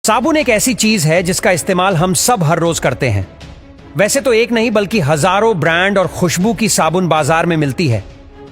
साबुन एक ऐसी चीज है जिसका इस्तेमाल हम सब हर रोज करते हैं। वैसे तो एक नहीं बल्कि हजारों ब्रांड और खुशबू की साबुन बाजार में मिलती है,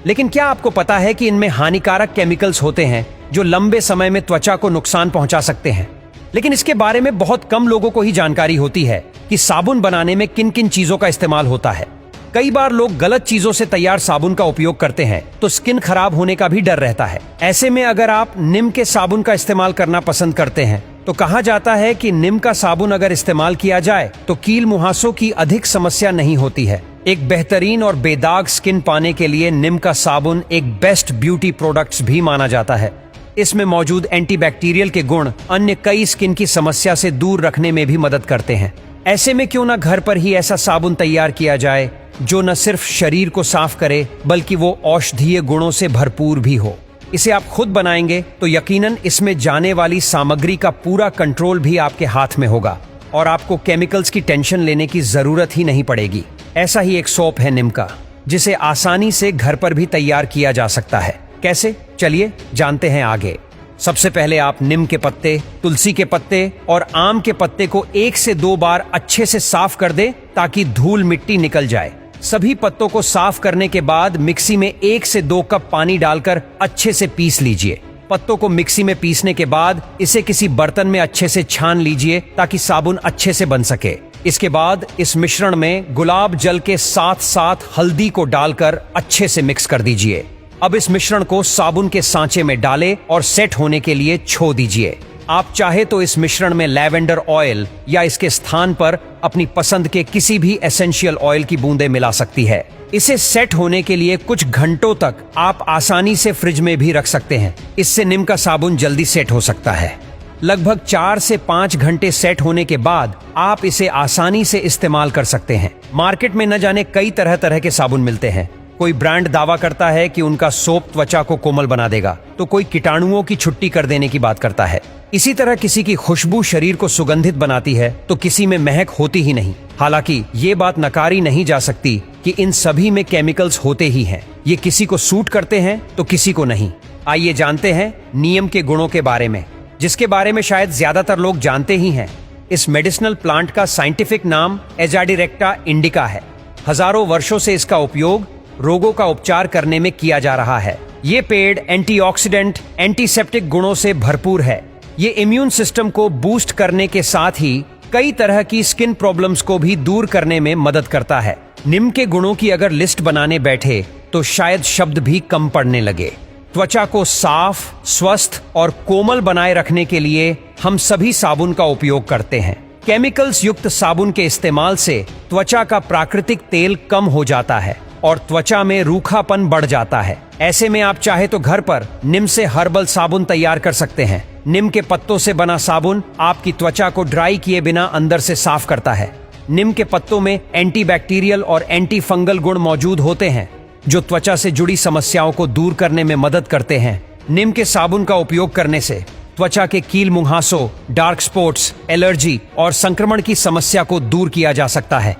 लेकिन क्या आपको पता है कि इनमें हानिकारक केमिकल्स होते हैं जो लंबे समय में त्वचा को नुकसान पहुंचा सकते हैं। लेकिन इसके बारे में बहुत कम लोगों को ही जानकारी होती है कि साबुन बनाने में किन किन चीजों का इस्तेमाल होता है। कई बार लोग गलत चीजों से तैयार साबुन का उपयोग करते हैं तो स्किन खराब होने का भी डर रहता है। ऐसे में अगर आप नीम के साबुन का इस्तेमाल करना पसंद करते हैं तो कहा जाता है कि नीम का साबुन अगर इस्तेमाल किया जाए तो कील मुहासों की अधिक समस्या नहीं होती है। एक बेहतरीन और बेदाग स्किन पाने के लिए नीम का साबुन एक बेस्ट ब्यूटी प्रोडक्ट्स भी माना जाता है। इसमें मौजूद एंटीबैक्टीरियल के गुण अन्य कई स्किन की समस्या से दूर रखने में भी मदद करते हैं। ऐसे में क्यों ना घर पर ही ऐसा साबुन तैयार किया जाए जो न सिर्फ शरीर को साफ करे बल्कि वो औषधीय गुणों से भरपूर भी हो। इसे आप खुद बनाएंगे तो यकीनन इसमें जाने वाली सामग्री का पूरा कंट्रोल भी आपके हाथ में होगा और आपको केमिकल्स की टेंशन लेने की जरूरत ही नहीं पड़ेगी। ऐसा ही एक सोप है नीम का, जिसे आसानी से घर पर भी तैयार किया जा सकता है। कैसे? चलिए जानते हैं आगे। सबसे पहले आप नीम के पत्ते, तुलसी के पत्ते और आम के पत्ते को 1 से 2 बार अच्छे से साफ कर दे ताकि धूल मिट्टी निकल जाए। सभी पत्तों को साफ करने के बाद मिक्सी में 1 से 2 कप पानी डालकर अच्छे से पीस लीजिए। पत्तों को मिक्सी में पीसने के बाद इसे किसी बर्तन में अच्छे से छान लीजिए ताकि साबुन अच्छे से बन सके। इसके बाद इस मिश्रण में गुलाब जल के साथ साथ हल्दी को डालकर अच्छे से मिक्स कर दीजिए। अब इस मिश्रण को साबुन के सांचे में डालें और सेट होने के लिए छोड़ दीजिए। आप चाहे तो इस मिश्रण में लैवेंडर ऑयल या इसके स्थान पर अपनी पसंद के किसी भी एसेंशियल ऑयल की बूंदें मिला सकती है। इसे सेट होने के लिए कुछ घंटों तक आप आसानी से फ्रिज में भी रख सकते हैं। इससे नीम का साबुन जल्दी सेट हो सकता है। लगभग 4 से 5 घंटे सेट होने के बाद आप इसे आसानी से इस्तेमाल कर सकते हैं। मार्केट में न जाने कई तरह तरह के साबुन मिलते हैं। कोई ब्रांड दावा करता है कि उनका सोप त्वचा को कोमल बना देगा, तो कोई कीटाणुओं की छुट्टी कर देने की बात करता है। इसी तरह किसी की खुशबू शरीर को सुगंधित बनाती है तो किसी में महक होती ही नहीं। हालांकि ये बात नकारी नहीं जा सकती कि इन सभी में केमिकल्स होते ही हैं। ये किसी को सूट करते हैं तो किसी को नहीं। आइए जानते हैं नीम के गुणों के बारे में, जिसके बारे में शायद ज्यादातर लोग जानते ही हैं। इस मेडिसिनल प्लांट का साइंटिफिक नाम एजाडिरेक्टा इंडिका है। हजारों वर्षों से इसका उपयोग रोगों का उपचार करने में किया जा रहा है। ये पेड़ एंटीऑक्सीडेंट, एंटीसेप्टिक गुणों से भरपूर है। ये इम्यून सिस्टम को बूस्ट करने के साथ ही कई तरह की स्किन प्रॉब्लम्स को भी दूर करने में मदद करता है। नीम के गुणों की अगर लिस्ट बनाने बैठे तो शायद शब्द भी कम पड़ने लगे। त्वचा को साफ, स्वस्थ और कोमल बनाए रखने के लिए हम सभी साबुन का उपयोग करते हैं। केमिकल्स युक्त साबुन के इस्तेमाल से त्वचा का प्राकृतिक तेल कम हो जाता है और त्वचा में रूखापन बढ़ जाता है। ऐसे में आप चाहे तो घर पर नीम से हर्बल साबुन तैयार कर सकते हैं। नीम के पत्तों से बना साबुन आपकी त्वचा को ड्राई किए बिना अंदर से साफ करता है। नीम के पत्तों में एंटीबैक्टीरियल और एंटी फंगल गुण मौजूद होते हैं जो त्वचा से जुड़ी समस्याओं को दूर करने में मदद करते हैं। नीम के साबुन का उपयोग करने से त्वचा के कील मुहासों, डार्क स्पॉट्स, एलर्जी और संक्रमण की समस्या को दूर किया जा सकता है।